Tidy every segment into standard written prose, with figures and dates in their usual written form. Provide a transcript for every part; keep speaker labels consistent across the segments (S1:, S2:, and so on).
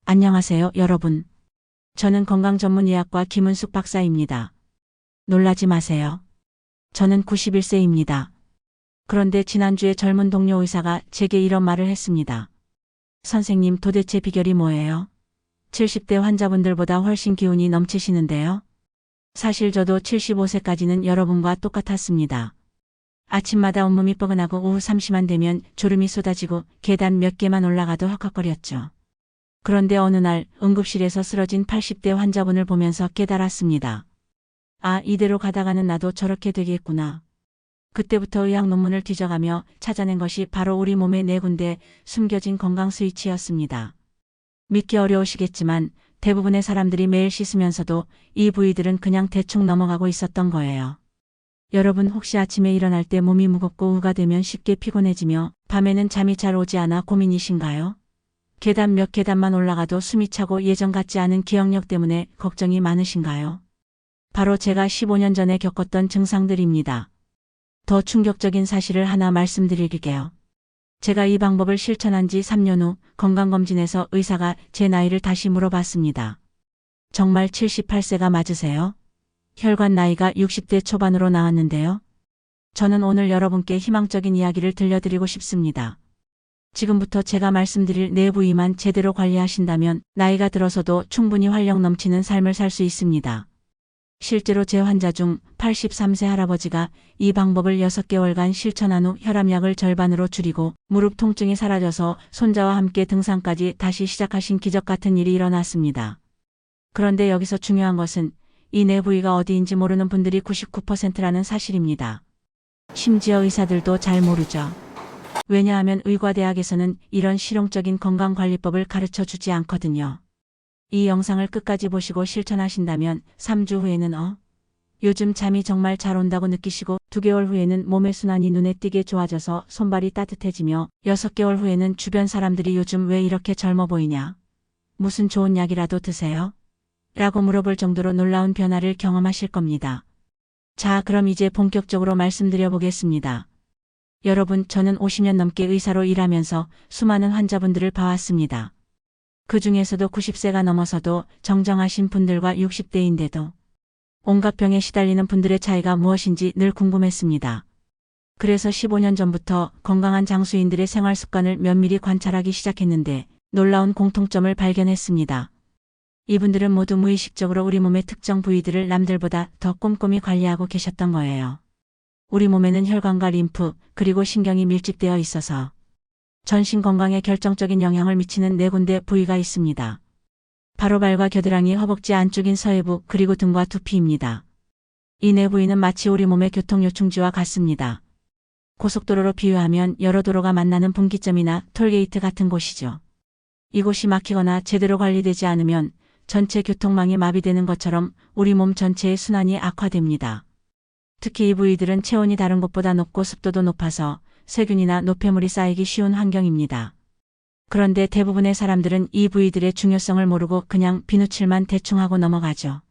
S1: 안녕하세요, 여러분. 저는 건강전문의학과 김은숙 박사입니다. 놀라지 마세요. 저는 91세입니다. 그런데 지난주에 젊은 동료 의사가 제게 이런 말을 했습니다. 선생님, 도대체 비결이 뭐예요? 70대 환자분들보다 훨씬 기운이 넘치시는데요. 사실 저도 75세까지는 여러분과 똑같았습니다. 아침마다 온몸이 뻐근하고 오후 3시만 되면 졸음이 쏟아지고 계단 몇 개만 올라가도 헉헉거렸죠. 그런데 어느 날 응급실에서 쓰러진 80대 환자분을 보면서 깨달았습니다. 아, 이대로 가다가는 나도 저렇게 되겠구나. 그때부터 의학 논문을 뒤져가며 찾아낸 것이 바로 우리 몸의 네 군데 숨겨진 건강 스위치였습니다. 믿기 어려우시겠지만 대부분의 사람들이 매일 씻으면서도 이 부위들은 그냥 대충 넘어가고 있었던 거예요. 여러분, 혹시 아침에 일어날 때 몸이 무겁고 오후가 되면 쉽게 피곤해지며 밤에는 잠이 잘 오지 않아 고민이신가요? 계단 몇 계단만 올라가도 숨이 차고 예전 같지 않은 기억력 때문에 걱정이 많으신가요? 바로 제가 15년 전에 겪었던 증상들입니다. 더 충격적인 사실을 하나 말씀드릴게요. 제가 이 방법을 실천한 지 3년 후 건강검진에서 의사가 제 나이를 다시 물어봤습니다. 정말 78세가 맞으세요? 혈관 나이가 60대 초반으로 나왔는데요. 저는 오늘 여러분께 희망적인 이야기를 들려드리고 싶습니다. 지금부터 제가 말씀드릴 네 부위만 제대로 관리하신다면 나이가 들어서도 충분히 활력 넘치는 삶을 살 수 있습니다. 실제로 제 환자 중 83세 할아버지가 이 방법을 6개월간 실천한 후 혈압약을 절반으로 줄이고 무릎 통증이 사라져서 손자와 함께 등산까지 다시 시작하신 기적 같은 일이 일어났습니다. 그런데 여기서 중요한 것은 이 네 부위가 어디인지 모르는 분들이 99%라는 사실입니다. 심지어 의사들도 잘 모르죠. 왜냐하면 의과대학에서는 이런 실용적인 건강관리법을 가르쳐 주지 않거든요. 이 영상을 끝까지 보시고 실천하신다면 3주 후에는 요즘 잠이 정말 잘 온다고 느끼시고 2개월 후에는 몸의 순환이 눈에 띄게 좋아져서 손발이 따뜻해지며 6개월 후에는 주변 사람들이 요즘 왜 이렇게 젊어 보이냐? 무슨 좋은 약이라도 드세요? 라고 물어볼 정도로 놀라운 변화를 경험하실 겁니다. 자, 그럼 이제 본격적으로 말씀드려 보겠습니다. 여러분, 저는 50년 넘게 의사로 일하면서 수많은 환자분들을 봐왔습니다. 그 중에서도 90세가 넘어서도 정정하신 분들과 60대인데도 온갖 병에 시달리는 분들의 차이가 무엇인지 늘 궁금했습니다. 그래서 15년 전부터 건강한 장수인들의 생활 습관을 면밀히 관찰하기 시작했는데 놀라운 공통점을 발견했습니다. 이분들은 모두 무의식적으로 우리 몸의 특정 부위들을 남들보다 더 꼼꼼히 관리하고 계셨던 거예요. 우리 몸에는 혈관과 림프, 그리고 신경이 밀집되어 있어서 전신 건강에 결정적인 영향을 미치는 네 군데 부위가 있습니다. 바로 발과 겨드랑이, 허벅지 안쪽인 서해부, 그리고 등과 두피입니다. 이 네 부위는 마치 우리 몸의 교통요충지와 같습니다. 고속도로로 비유하면 여러 도로가 만나는 분기점이나 톨게이트 같은 곳이죠. 이곳이 막히거나 제대로 관리되지 않으면 전체 교통망이 마비되는 것처럼 우리 몸 전체의 순환이 악화됩니다. 특히 이 부위들은 체온이 다른 곳보다 높고 습도도 높아서 세균이나 노폐물이 쌓이기 쉬운 환경입니다. 그런데 대부분의 사람들은 이 부위들의 중요성을 모르고 그냥 비누칠만 대충 하고 넘어가죠.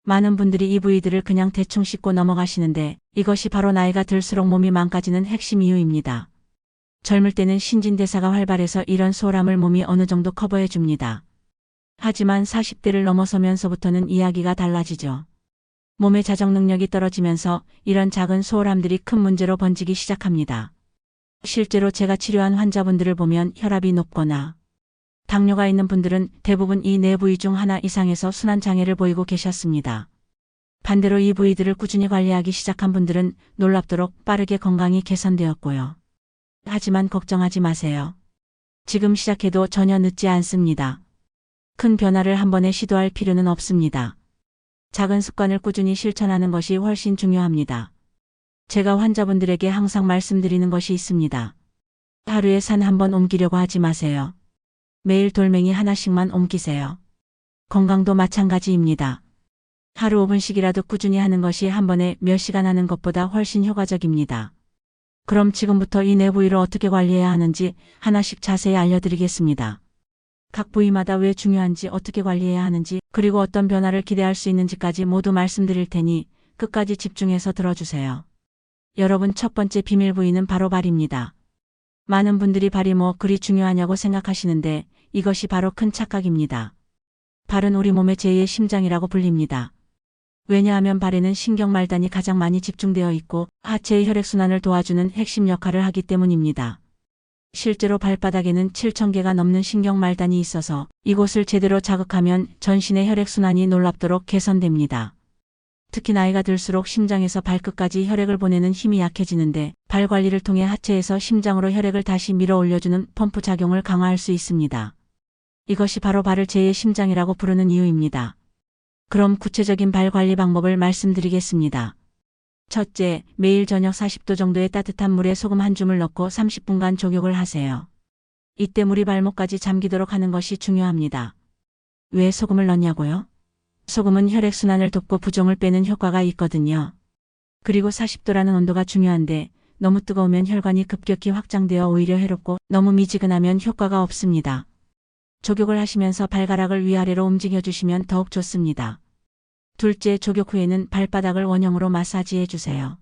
S1: 많은 분들이 이 부위들을 그냥 대충 씻고 넘어가시는데 이것이 바로 나이가 들수록 몸이 망가지는 핵심 이유입니다. 젊을 때는 신진대사가 활발해서 이런 소홀함을 몸이 어느 정도 커버해 줍니다. 하지만 40대를 넘어서면서부터는 이야기가 달라지죠. 몸의 자정 능력이 떨어지면서 이런 작은 소홀함들이 큰 문제로 번지기 시작합니다. 실제로 제가 치료한 환자분들을 보면 혈압이 높거나 당뇨가 있는 분들은 대부분 이 네 부위 중 하나 이상에서 순환장애를 보이고 계셨습니다. 반대로 이 부위들을 꾸준히 관리하기 시작한 분들은 놀랍도록 빠르게 건강이 개선되었고요. 하지만 걱정하지 마세요. 지금 시작해도 전혀 늦지 않습니다. 큰 변화를 한 번에 시도할 필요는 없습니다. 작은 습관을 꾸준히 실천하는 것이 훨씬 중요합니다. 제가 환자분들에게 항상 말씀드리는 것이 있습니다. 하루에 산 한 번 옮기려고 하지 마세요. 매일 돌멩이 하나씩만 옮기세요. 건강도 마찬가지입니다. 하루 5분씩이라도 꾸준히 하는 것이 한 번에 몇 시간 하는 것보다 훨씬 효과적입니다. 그럼 지금부터 이 네 부위를 어떻게 관리해야 하는지 하나씩 자세히 알려드리겠습니다. 각 부위마다 왜 중요한지, 어떻게 관리해야 하는지, 그리고 어떤 변화를 기대할 수 있는지까지 모두 말씀드릴 테니 끝까지 집중해서 들어주세요. 여러분, 첫 번째 비밀 부위는 바로 발입니다. 많은 분들이 발이 뭐 그리 중요하냐고 생각하시는데 이것이 바로 큰 착각입니다. 발은 우리 몸의 제2의 심장이라고 불립니다. 왜냐하면 발에는 신경말단이 가장 많이 집중되어 있고 하체의 혈액순환을 도와주는 핵심 역할을 하기 때문입니다. 실제로 발바닥에는 7,000개가 넘는 신경말단이 있어서 이곳을 제대로 자극하면 전신의 혈액순환이 놀랍도록 개선됩니다. 특히 나이가 들수록 심장에서 발끝까지 혈액을 보내는 힘이 약해지는데 발 관리를 통해 하체에서 심장으로 혈액을 다시 밀어 올려주는 펌프 작용을 강화할 수 있습니다. 이것이 바로 발을 제2의 심장이라고 부르는 이유입니다. 그럼 구체적인 발 관리 방법을 말씀드리겠습니다. 첫째, 매일 저녁 40도 정도의 따뜻한 물에 소금 한 줌을 넣고 30분간 족욕을 하세요. 이때 물이 발목까지 잠기도록 하는 것이 중요합니다. 왜 소금을 넣냐고요? 소금은 혈액순환을 돕고 부종을 빼는 효과가 있거든요. 그리고 40도라는 온도가 중요한데 너무 뜨거우면 혈관이 급격히 확장되어 오히려 해롭고 너무 미지근하면 효과가 없습니다. 족욕을 하시면서 발가락을 위아래로 움직여주시면 더욱 좋습니다. 둘째, 족욕 후에는 발바닥을 원형으로 마사지해 주세요.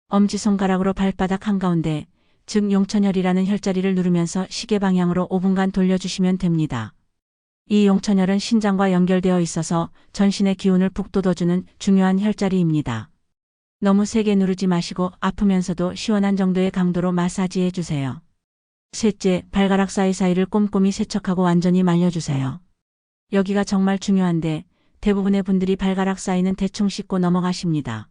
S1: 엄지손가락으로 발바닥 한가운데, 즉 용천혈이라는 혈자리를 누르면서 시계 방향으로 5분간 돌려주시면 됩니다. 이 용천혈은 신장과 연결되어 있어서 전신의 기운을 북돋워주는 중요한 혈자리입니다. 너무 세게 누르지 마시고 아프면서도 시원한 정도의 강도로 마사지해 주세요. 셋째, 발가락 사이사이를 꼼꼼히 세척하고 완전히 말려주세요. 여기가 정말 중요한데 대부분의 분들이 발가락 사이는 대충 씻고 넘어가십니다.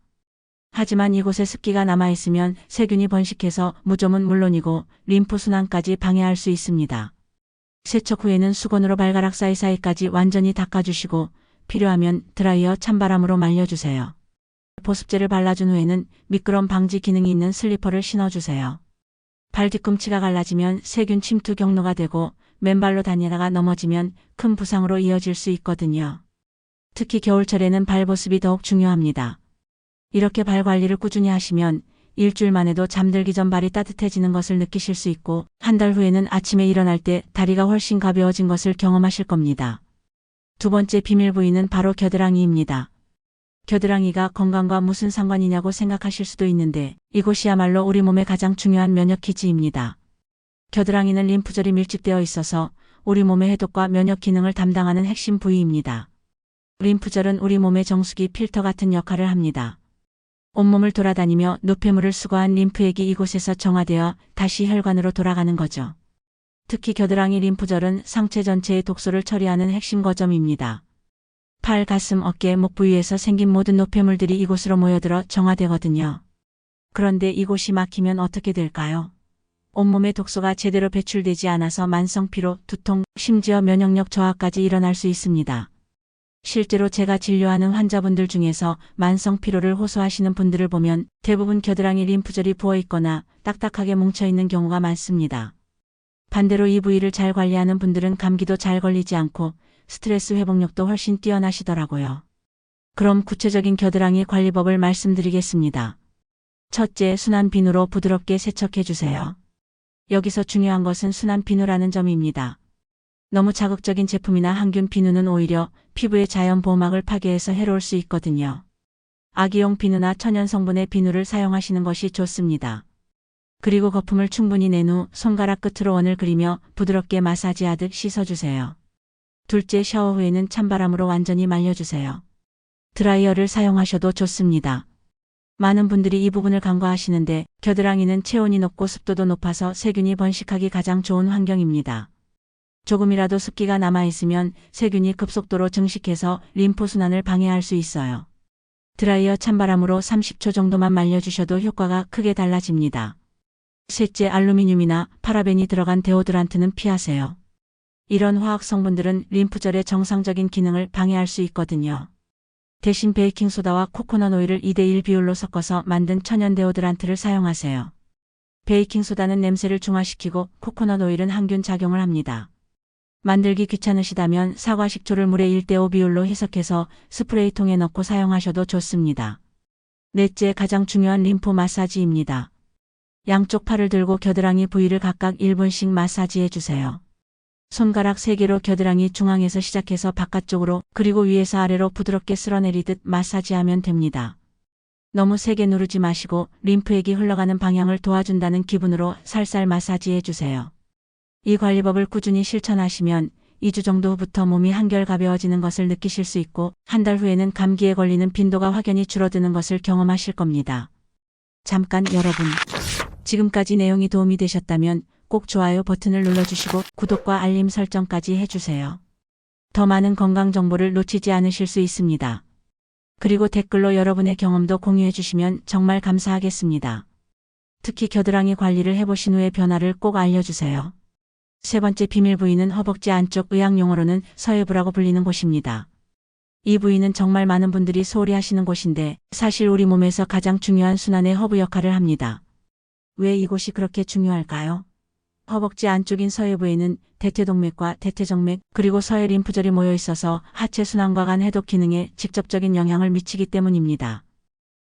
S1: 하지만 이곳에 습기가 남아있으면 세균이 번식해서 무좀은 물론이고 림프순환까지 방해할 수 있습니다. 세척 후에는 수건으로 발가락 사이사이까지 완전히 닦아주시고 필요하면 드라이어 찬바람으로 말려주세요. 보습제를 발라준 후에는 미끄럼 방지 기능이 있는 슬리퍼를 신어주세요. 발 뒤꿈치가 갈라지면 세균 침투 경로가 되고 맨발로 다니다가 넘어지면 큰 부상으로 이어질 수 있거든요. 특히 겨울철에는 발 보습이 더욱 중요합니다. 이렇게 발 관리를 꾸준히 하시면 일주일만 해도 잠들기 전 발이 따뜻해지는 것을 느끼실 수 있고 한 달 후에는 아침에 일어날 때 다리가 훨씬 가벼워진 것을 경험하실 겁니다. 두 번째 비밀 부위는 바로 겨드랑이입니다. 겨드랑이가 건강과 무슨 상관이냐고 생각하실 수도 있는데 이곳이야말로 우리 몸의 가장 중요한 면역 기지입니다. 겨드랑이는 림프절이 밀집되어 있어서 우리 몸의 해독과 면역 기능을 담당하는 핵심 부위입니다. 림프절은 우리 몸의 정수기 필터 같은 역할을 합니다. 온몸을 돌아다니며 노폐물을 수거한 림프액이 이곳에서 정화되어 다시 혈관으로 돌아가는 거죠. 특히 겨드랑이 림프절은 상체 전체의 독소를 처리하는 핵심 거점입니다. 팔, 가슴, 어깨, 목 부위에서 생긴 모든 노폐물들이 이곳으로 모여들어 정화되거든요. 그런데 이곳이 막히면 어떻게 될까요? 온몸의 독소가 제대로 배출되지 않아서 만성 피로, 두통, 심지어 면역력 저하까지 일어날 수 있습니다. 실제로 제가 진료하는 환자분들 중에서 만성 피로를 호소하시는 분들을 보면 대부분 겨드랑이 림프절이 부어 있거나 딱딱하게 뭉쳐 있는 경우가 많습니다. 반대로 이 부위를 잘 관리하는 분들은 감기도 잘 걸리지 않고 스트레스 회복력도 훨씬 뛰어나시더라고요. 그럼 구체적인 겨드랑이 관리법을 말씀드리겠습니다. 첫째, 순한 비누로 부드럽게 세척해 주세요. 여기서 중요한 것은 순한 비누라는 점입니다. 너무 자극적인 제품이나 항균 비누는 오히려 피부의 자연 보호막을 파괴해서 해로울 수 있거든요. 아기용 비누나 천연 성분의 비누를 사용하시는 것이 좋습니다. 그리고 거품을 충분히 낸 후 손가락 끝으로 원을 그리며 부드럽게 마사지하듯 씻어주세요. 둘째, 샤워 후에는 찬바람으로 완전히 말려주세요. 드라이어를 사용하셔도 좋습니다. 많은 분들이 이 부분을 간과하시는데 겨드랑이는 체온이 높고 습도도 높아서 세균이 번식하기 가장 좋은 환경입니다. 조금이라도 습기가 남아있으면 세균이 급속도로 증식해서 림프순환을 방해할 수 있어요. 드라이어 찬바람으로 30초 정도만 말려주셔도 효과가 크게 달라집니다. 셋째, 알루미늄이나 파라벤이 들어간 데오드란트는 피하세요. 이런 화학 성분들은 림프절의 정상적인 기능을 방해할 수 있거든요. 대신 베이킹소다와 코코넛 오일을 2:1 비율로 섞어서 만든 천연 데오드란트를 사용하세요. 베이킹소다는 냄새를 중화시키고 코코넛 오일은 항균 작용을 합니다. 만들기 귀찮으시다면 사과 식초를 물에 1:5 비율로 희석해서 스프레이통에 넣고 사용하셔도 좋습니다. 넷째, 가장 중요한 림프 마사지입니다. 양쪽 팔을 들고 겨드랑이 부위를 각각 1분씩 마사지해 주세요. 손가락 3개로 겨드랑이 중앙에서 시작해서 바깥쪽으로 그리고 위에서 아래로 부드럽게 쓸어내리듯 마사지하면 됩니다. 너무 세게 누르지 마시고 림프액이 흘러가는 방향을 도와준다는 기분으로 살살 마사지해 주세요. 이 관리법을 꾸준히 실천하시면 2주 정도 후부터 몸이 한결 가벼워지는 것을 느끼실 수 있고 한 달 후에는 감기에 걸리는 빈도가 확연히 줄어드는 것을 경험하실 겁니다. 잠깐 여러분, 지금까지 내용이 도움이 되셨다면 꼭 좋아요 버튼을 눌러주시고 구독과 알림 설정까지 해주세요. 더 많은 건강 정보를 놓치지 않으실 수 있습니다. 그리고 댓글로 여러분의 경험도 공유해 주시면 정말 감사하겠습니다. 특히 겨드랑이 관리를 해보신 후의 변화를 꼭 알려주세요. 세 번째 비밀 부위는 허벅지 안쪽, 의학 용어로는 서해부라고 불리는 곳입니다. 이 부위는 정말 많은 분들이 소홀히 하시는 곳인데 사실 우리 몸에서 가장 중요한 순환의 허브 역할을 합니다. 왜 이곳이 그렇게 중요할까요? 허벅지 안쪽인 서해부에는 대퇴동맥과 대퇴정맥 그리고 서해 림프절이 모여 있어서 하체 순환과 간 해독 기능에 직접적인 영향을 미치기 때문입니다.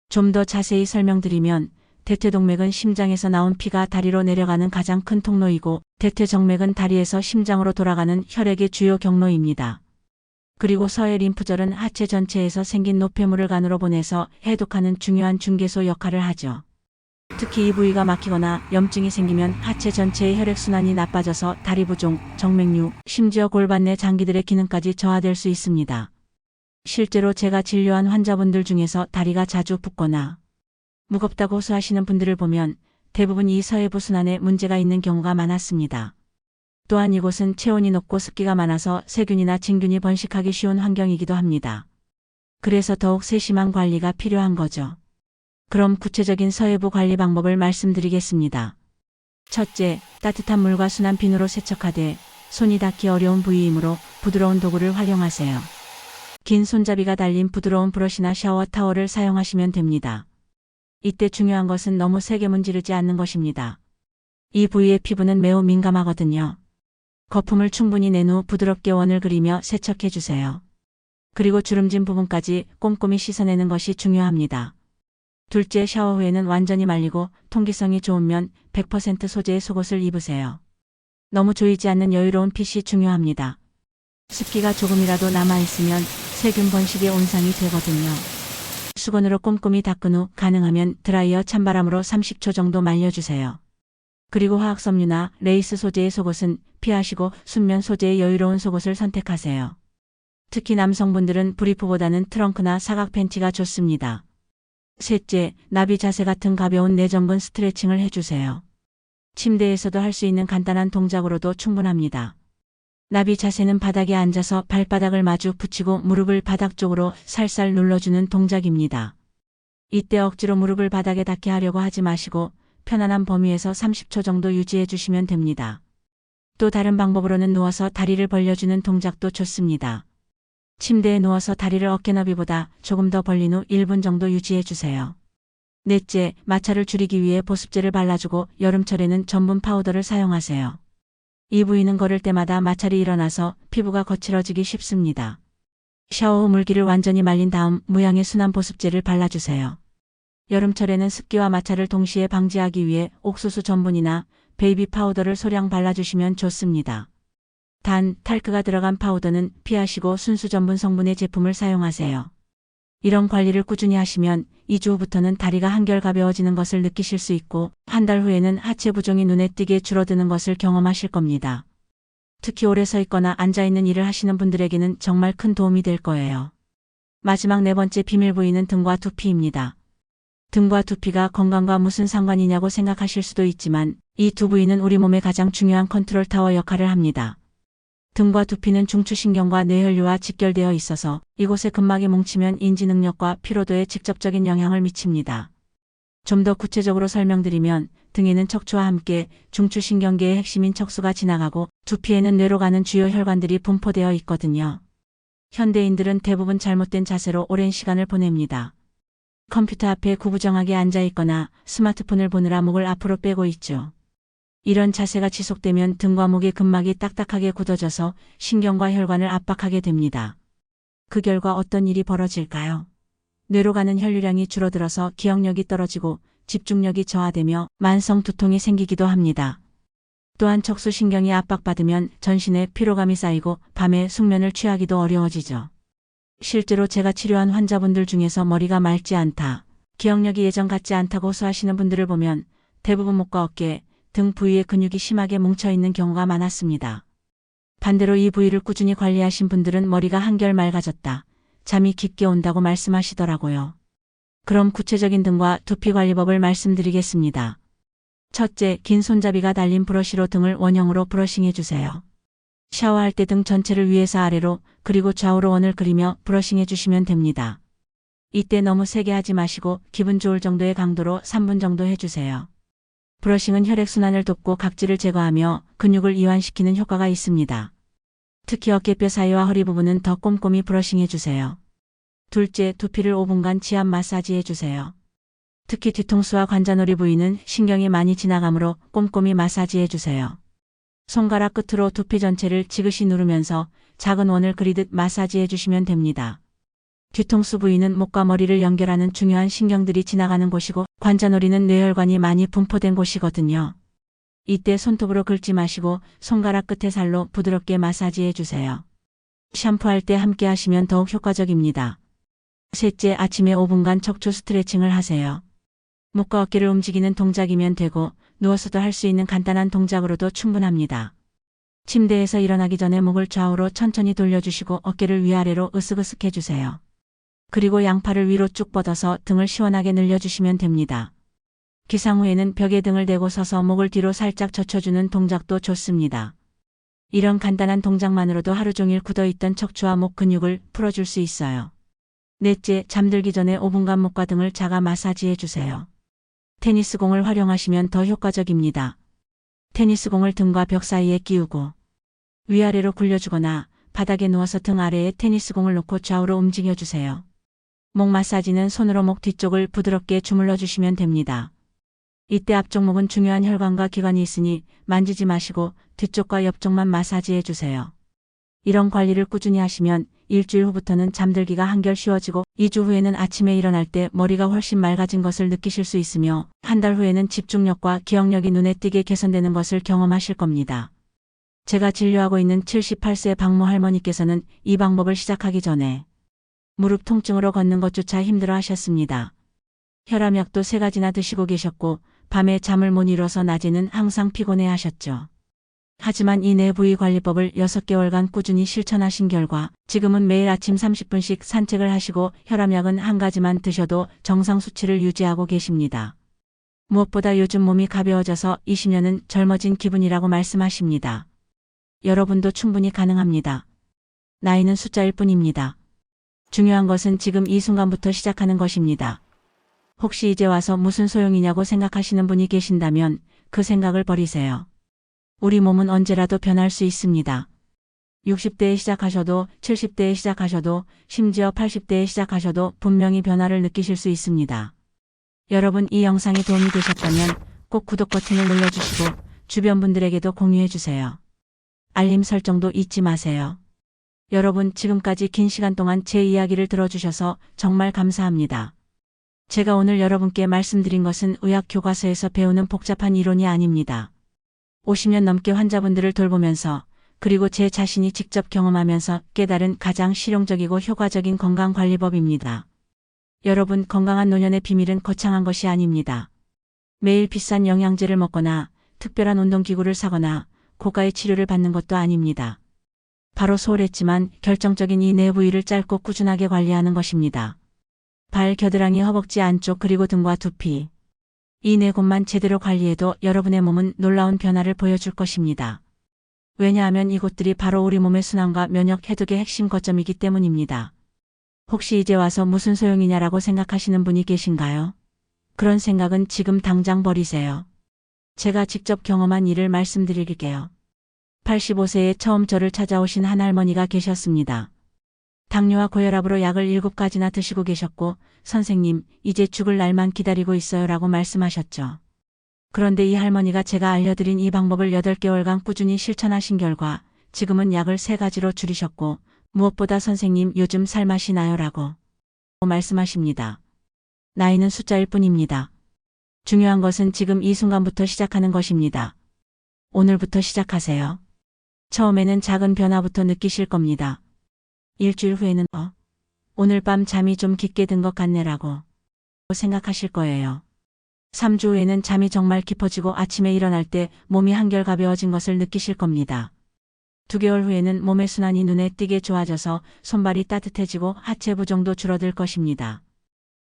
S1: 좀 더 자세히 설명드리면 대퇴동맥은 심장에서 나온 피가 다리로 내려가는 가장 큰 통로이고 대퇴정맥은 다리에서 심장으로 돌아가는 혈액의 주요 경로입니다. 그리고 서해 림프절은 하체 전체에서 생긴 노폐물을 간으로 보내서 해독하는 중요한 중개소 역할을 하죠. 특히 이 부위가 막히거나 염증이 생기면 하체 전체의 혈액순환이 나빠져서 다리 부종, 정맥류, 심지어 골반 내 장기들의 기능까지 저하될 수 있습니다. 실제로 제가 진료한 환자분들 중에서 다리가 자주 붓거나 무겁다고 호소하시는 분들을 보면 대부분 이 서해부 순환에 문제가 있는 경우가 많았습니다. 또한 이곳은 체온이 높고 습기가 많아서 세균이나 진균이 번식하기 쉬운 환경이기도 합니다. 그래서 더욱 세심한 관리가 필요한 거죠. 그럼 구체적인 서해부 관리 방법을 말씀드리겠습니다. 첫째, 따뜻한 물과 순한 비누로 세척하되 손이 닿기 어려운 부위이므로 부드러운 도구를 활용하세요. 긴 손잡이가 달린 부드러운 브러쉬나 샤워 타월을 사용하시면 됩니다. 이때 중요한 것은 너무 세게 문지르지 않는 것입니다. 이 부위의 피부는 매우 민감하거든요. 거품을 충분히 낸 후 부드럽게 원을 그리며 세척해 주세요. 그리고 주름진 부분까지 꼼꼼히 씻어내는 것이 중요합니다. 둘째, 샤워 후에는 완전히 말리고 통기성이 좋으면 100% 소재의 속옷을 입으세요. 너무 조이지 않는 여유로운 핏이 중요합니다. 습기가 조금이라도 남아있으면 세균 번식의 온상이 되거든요. 수건으로 꼼꼼히 닦은 후 가능하면 드라이어 찬바람으로 30초 정도 말려주세요. 그리고 화학섬유나 레이스 소재의 속옷은 피하시고 순면 소재의 여유로운 속옷을 선택하세요. 특히 남성분들은 브리프보다는 트렁크나 사각 팬티가 좋습니다. 셋째, 나비 자세 같은 가벼운 내전근 스트레칭을 해주세요. 침대에서도 할 수 있는 간단한 동작으로도 충분합니다. 나비 자세는 바닥에 앉아서 발바닥을 마주 붙이고 무릎을 바닥 쪽으로 살살 눌러주는 동작입니다. 이때 억지로 무릎을 바닥에 닿게 하려고 하지 마시고 편안한 범위에서 30초 정도 유지해 주시면 됩니다. 또 다른 방법으로는 누워서 다리를 벌려주는 동작도 좋습니다. 침대에 누워서 다리를 어깨 너비보다 조금 더 벌린 후 1분 정도 유지해 주세요. 넷째, 마찰을 줄이기 위해 보습제를 발라주고 여름철에는 전분 파우더를 사용하세요. 이 부위는 걸을 때마다 마찰이 일어나서 피부가 거칠어지기 쉽습니다. 샤워 후 물기를 완전히 말린 다음 무향의 순한 보습제를 발라주세요. 여름철에는 습기와 마찰을 동시에 방지하기 위해 옥수수 전분이나 베이비 파우더를 소량 발라주시면 좋습니다. 단, 탈크가 들어간 파우더는 피하시고 순수 전분 성분의 제품을 사용하세요. 이런 관리를 꾸준히 하시면 2주 후부터는 다리가 한결 가벼워지는 것을 느끼실 수 있고 한 달 후에는 하체 부종이 눈에 띄게 줄어드는 것을 경험하실 겁니다. 특히 오래 서 있거나 앉아있는 일을 하시는 분들에게는 정말 큰 도움이 될 거예요. 마지막 네 번째 비밀 부위는 등과 두피입니다. 등과 두피가 건강과 무슨 상관이냐고 생각하실 수도 있지만 이 두 부위는 우리 몸의 가장 중요한 컨트롤 타워 역할을 합니다. 등과 두피는 중추신경과 뇌혈류와 직결되어 있어서 이곳에 근막이 뭉치면 인지 능력과 피로도에 직접적인 영향을 미칩니다. 좀 더 구체적으로 설명드리면 등에는 척추와 함께 중추신경계의 핵심인 척수가 지나가고 두피에는 뇌로 가는 주요 혈관들이 분포되어 있거든요. 현대인들은 대부분 잘못된 자세로 오랜 시간을 보냅니다. 컴퓨터 앞에 구부정하게 앉아 있거나 스마트폰을 보느라 목을 앞으로 빼고 있죠. 이런 자세가 지속되면 등과 목의 근막이 딱딱하게 굳어져서 신경과 혈관을 압박하게 됩니다. 그 결과 어떤 일이 벌어질까요? 뇌로 가는 혈류량이 줄어들어서 기억력이 떨어지고 집중력이 저하되며 만성 두통이 생기기도 합니다. 또한 척수신경이 압박받으면 전신에 피로감이 쌓이고 밤에 숙면을 취하기도 어려워지죠. 실제로 제가 치료한 환자분들 중에서 머리가 맑지 않다, 기억력이 예전 같지 않다고 호소하시는 분들을 보면 대부분 목과 어깨, 등 부위의 근육이 심하게 뭉쳐있는 경우가 많았습니다. 반대로 이 부위를 꾸준히 관리하신 분들은 머리가 한결 맑아졌다, 잠이 깊게 온다고 말씀하시더라고요. 그럼 구체적인 등과 두피 관리법을 말씀드리겠습니다. 첫째, 긴 손잡이가 달린 브러쉬로 등을 원형으로 브러싱해주세요. 샤워할 때 등 전체를 위에서 아래로 그리고 좌우로 원을 그리며 브러싱해주시면 됩니다. 이때 너무 세게 하지 마시고 기분 좋을 정도의 강도로 3분 정도 해주세요. 브러싱은 혈액순환을 돕고 각질을 제거하며 근육을 이완시키는 효과가 있습니다. 특히 어깨뼈 사이와 허리 부분은 더 꼼꼼히 브러싱해주세요. 둘째, 두피를 5분간 지압 마사지 해주세요. 특히 뒤통수와 관자놀이 부위는 신경이 많이 지나가므로 꼼꼼히 마사지 해주세요. 손가락 끝으로 두피 전체를 지그시 누르면서 작은 원을 그리듯 마사지 해주시면 됩니다. 뒤통수 부위는 목과 머리를 연결하는 중요한 신경들이 지나가는 곳이고 관자놀이는 뇌혈관이 많이 분포된 곳이거든요. 이때 손톱으로 긁지 마시고 손가락 끝에 살로 부드럽게 마사지 해주세요. 샴푸할 때 함께 하시면 더욱 효과적입니다. 셋째, 아침에 5분간 척추 스트레칭을 하세요. 목과 어깨를 움직이는 동작이면 되고 누워서도 할 수 있는 간단한 동작으로도 충분합니다. 침대에서 일어나기 전에 목을 좌우로 천천히 돌려주시고 어깨를 위아래로 으쓱으쓱 해주세요. 그리고 양팔을 위로 쭉 뻗어서 등을 시원하게 늘려주시면 됩니다. 기상 후에는 벽에 등을 대고 서서 목을 뒤로 살짝 젖혀주는 동작도 좋습니다. 이런 간단한 동작만으로도 하루 종일 굳어있던 척추와 목 근육을 풀어줄 수 있어요. 넷째, 잠들기 전에 5분간 목과 등을 자가 마사지해주세요. 테니스공을 활용하시면 더 효과적입니다. 테니스공을 등과 벽 사이에 끼우고 위아래로 굴려주거나 바닥에 누워서 등 아래에 테니스공을 놓고 좌우로 움직여주세요. 목 마사지는 손으로 목 뒤쪽을 부드럽게 주물러 주시면 됩니다. 이때 앞쪽 목은 중요한 혈관과 기관이 있으니 만지지 마시고 뒤쪽과 옆쪽만 마사지해 주세요. 이런 관리를 꾸준히 하시면 일주일 후부터는 잠들기가 한결 쉬워지고 2주 후에는 아침에 일어날 때 머리가 훨씬 맑아진 것을 느끼실 수 있으며 한 달 후에는 집중력과 기억력이 눈에 띄게 개선되는 것을 경험하실 겁니다. 제가 진료하고 있는 78세 박모 할머니께서는 이 방법을 시작하기 전에 무릎 통증으로 걷는 것조차 힘들어 하셨습니다. 혈압약도 3가지나 드시고 계셨고 밤에 잠을 못 이뤄서 낮에는 항상 피곤해 하셨죠. 하지만 이 네 부위 관리법을 6개월간 꾸준히 실천하신 결과 지금은 매일 아침 30분씩 산책을 하시고 혈압약은 1가지만 드셔도 정상 수치를 유지하고 계십니다. 무엇보다 요즘 몸이 가벼워져서 20년은 젊어진 기분이라고 말씀하십니다. 여러분도 충분히 가능합니다. 나이는 숫자일 뿐입니다. 중요한 것은 지금 이 순간부터 시작하는 것입니다. 혹시 이제 와서 무슨 소용이냐고 생각하시는 분이 계신다면 그 생각을 버리세요. 우리 몸은 언제라도 변할 수 있습니다. 60대에 시작하셔도 70대에 시작하셔도 심지어 80대에 시작하셔도 분명히 변화를 느끼실 수 있습니다. 여러분, 이 영상이 도움이 되셨다면 꼭 구독 버튼을 눌러주시고 주변 분들에게도 공유해주세요. 알림 설정도 잊지 마세요. 여러분, 지금까지 긴 시간 동안 제 이야기를 들어주셔서 정말 감사합니다. 제가 오늘 여러분께 말씀드린 것은 의학 교과서에서 배우는 복잡한 이론이 아닙니다. 50년 넘게 환자분들을 돌보면서 그리고 제 자신이 직접 경험하면서 깨달은 가장 실용적이고 효과적인 건강관리법입니다. 여러분, 건강한 노년의 비밀은 거창한 것이 아닙니다. 매일 비싼 영양제를 먹거나 특별한 운동기구를 사거나 고가의 치료를 받는 것도 아닙니다. 바로 소홀했지만 결정적인 이 네 부위를 짧고 꾸준하게 관리하는 것입니다. 발, 겨드랑이, 허벅지 안쪽 그리고 등과 두피. 이 네 곳만 제대로 관리해도 여러분의 몸은 놀라운 변화를 보여줄 것입니다. 왜냐하면 이곳들이 바로 우리 몸의 순환과 면역 해독의 핵심 거점이기 때문입니다. 혹시 이제 와서 무슨 소용이냐라고 생각하시는 분이 계신가요? 그런 생각은 지금 당장 버리세요. 제가 직접 경험한 일을 말씀드릴게요. 85세에 처음 저를 찾아오신 한 할머니가 계셨습니다. 당뇨와 고혈압으로 약을 7가지나 드시고 계셨고 선생님, 이제 죽을 날만 기다리고 있어요 라고 말씀하셨죠. 그런데 이 할머니가 제가 알려드린 이 방법을 8개월간 꾸준히 실천하신 결과 지금은 약을 3가지로 줄이셨고 무엇보다 선생님, 요즘 살맛이 나요 라고 말씀하십니다. 나이는 숫자일 뿐입니다. 중요한 것은 지금 이 순간부터 시작하는 것입니다. 오늘부터 시작하세요. 처음에는 작은 변화부터 느끼실 겁니다. 일주일 후에는 오늘 밤 잠이 좀 깊게 든 것 같네라고 생각하실 거예요. 3주 후에는 잠이 정말 깊어지고 아침에 일어날 때 몸이 한결 가벼워진 것을 느끼실 겁니다. 2개월 후에는 몸의 순환이 눈에 띄게 좋아져서 손발이 따뜻해지고 하체 부종도 줄어들 것입니다.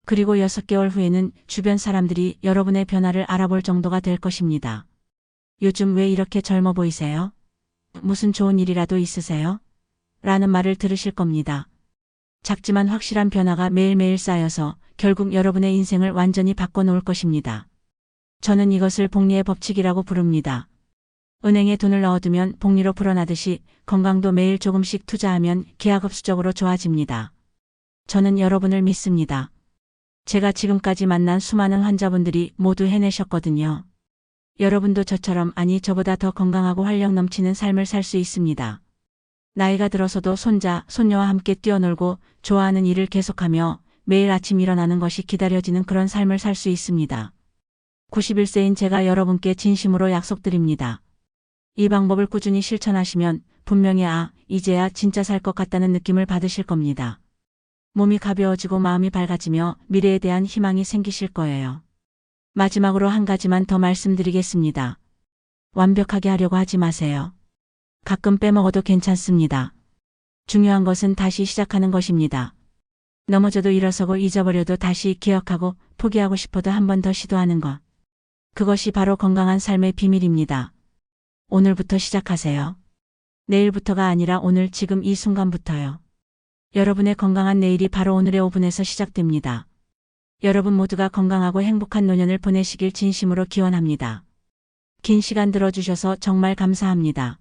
S1: 그리고 6개월 후에는 주변 사람들이 여러분의 변화를 알아볼 정도가 될 것입니다. 요즘 왜 이렇게 젊어 보이세요? 무슨 좋은 일이라도 있으세요? 라는 말을 들으실 겁니다. 작지만 확실한 변화가 매일매일 쌓여서 결국 여러분의 인생을 완전히 바꿔놓을 것입니다. 저는 이것을 복리의 법칙이라고 부릅니다. 은행에 돈을 넣어두면 복리로 불어나듯이 건강도 매일 조금씩 투자하면 기하급수적으로 좋아집니다. 저는 여러분을 믿습니다. 제가 지금까지 만난 수많은 환자분들이 모두 해내셨거든요. 여러분도 저처럼, 아니 저보다 더 건강하고 활력 넘치는 삶을 살 수 있습니다. 나이가 들어서도 손자, 손녀와 함께 뛰어놀고 좋아하는 일을 계속하며 매일 아침 일어나는 것이 기다려지는 그런 삶을 살 수 있습니다. 91세인 제가 여러분께 진심으로 약속드립니다. 이 방법을 꾸준히 실천하시면 분명히 이제야 진짜 살 것 같다는 느낌을 받으실 겁니다. 몸이 가벼워지고 마음이 밝아지며 미래에 대한 희망이 생기실 거예요. 마지막으로 한 가지만 더 말씀드리겠습니다. 완벽하게 하려고 하지 마세요. 가끔 빼먹어도 괜찮습니다. 중요한 것은 다시 시작하는 것입니다. 넘어져도 일어서고 잊어버려도 다시 기억하고 포기하고 싶어도 한 번 더 시도하는 것. 그것이 바로 건강한 삶의 비밀입니다. 오늘부터 시작하세요. 내일부터가 아니라 오늘, 지금 이 순간부터요. 여러분의 건강한 내일이 바로 오늘의 5분에서 시작됩니다. 여러분 모두가 건강하고 행복한 노년을 보내시길 진심으로 기원합니다. 긴 시간 들어주셔서 정말 감사합니다.